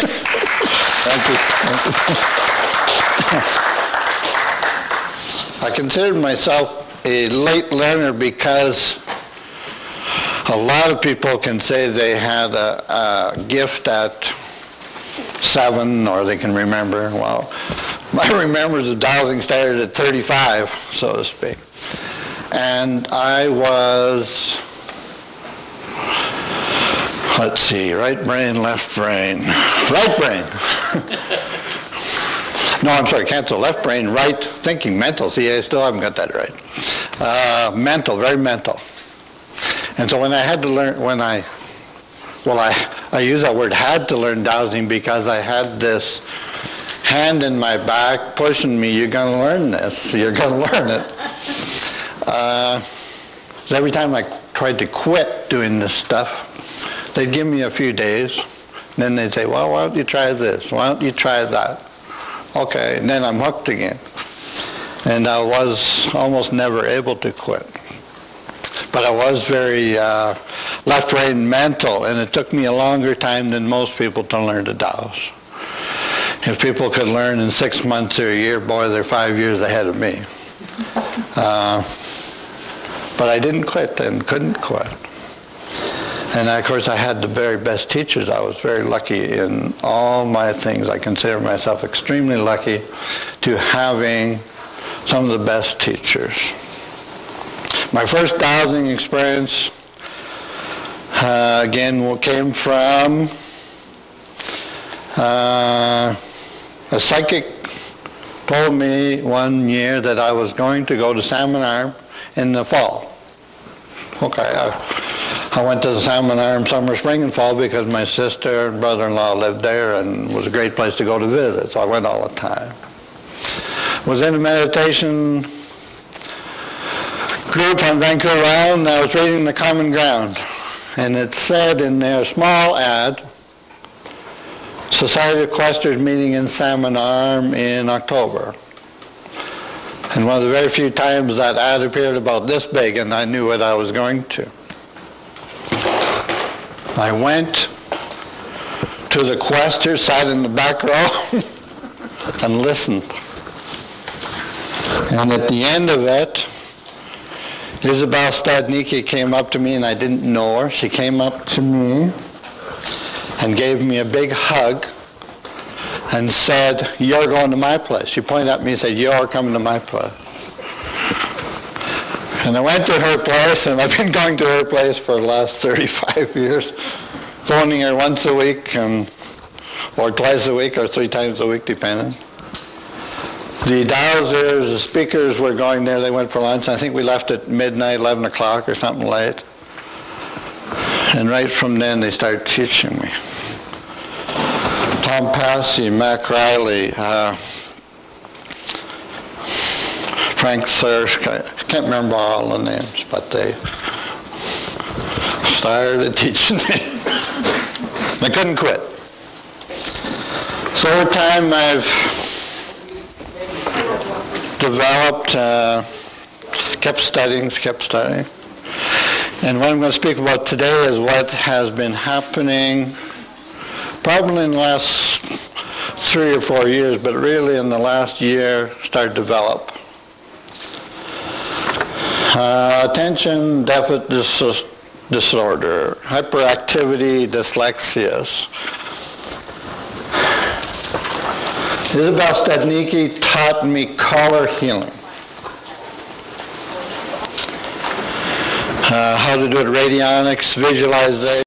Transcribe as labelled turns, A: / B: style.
A: Thank you. I consider myself a late learner because a lot of people can say they had a gift at 7, or they can remember. Well, I remember the dowsing started at 35, so to speak. And I was, let's see, right brain, left brain. Right brain. No, I'm sorry, cancel. Left brain, right thinking, mental. See, I still haven't got that right. Mental, very mental. And so when I had to learn, I use that word had to learn dowsing because I had this hand in my back pushing me, you're going to learn this, you're going to learn it. Every time I tried to quit doing this stuff, they'd give me a few days, then they'd say, well, why don't you try this, why don't you try that? Okay, and then I'm hooked again. And I was almost never able to quit. But I was very left brain mental, and it took me a longer time than most people to learn to douse. If people could learn in 6 months or a year, boy, they're 5 years ahead of me. But I didn't quit and couldn't quit. And of course, I had the very best teachers. I was very lucky in all my things. I consider myself extremely lucky to having some of the best teachers. My first dowsing experience, again, came from a psychic told me one year that I was going to go to Salmon Arm in the fall. Okay, I went to the Salmon Arm summer, spring, and fall because my sister and brother-in-law lived there and it was a great place to go to visit, so I went all the time. Was in a meditation group on Vancouver Island, and I was reading The Common Ground, and it said in their small ad, Society of Questers meeting in Salmon Arm in October. And one of the very few times that ad appeared about this big, and I knew what I was going to. I went to the Questers, sat in the back row, and listened. And at the end of it, Isabel Stadnicki came up to me, and I didn't know her. She came up to me and gave me a big hug and said, you're going to my place. She pointed at me and said, you're coming to my place. And I went to her place, and I've been going to her place for the last 35 years, phoning her once a week, or twice a week, or 3 times a week, depending. The dowsers, the speakers were going there. They went for lunch. I think we left at midnight, 11 o'clock or something late. And right from then, they started teaching me. Tom Passy, Mac Riley, Frank Thirsk, I can't remember all the names, but they started teaching me. I couldn't quit. So over time, I've developed, kept studying. And what I'm going to speak about today is what has been happening probably in the last 3 or 4 years, but really in the last year started to develop. Attention deficit disorder, hyperactivity, dyslexia. Isabel Stadnicki taught me color healing. How to do it, radionics, visualization.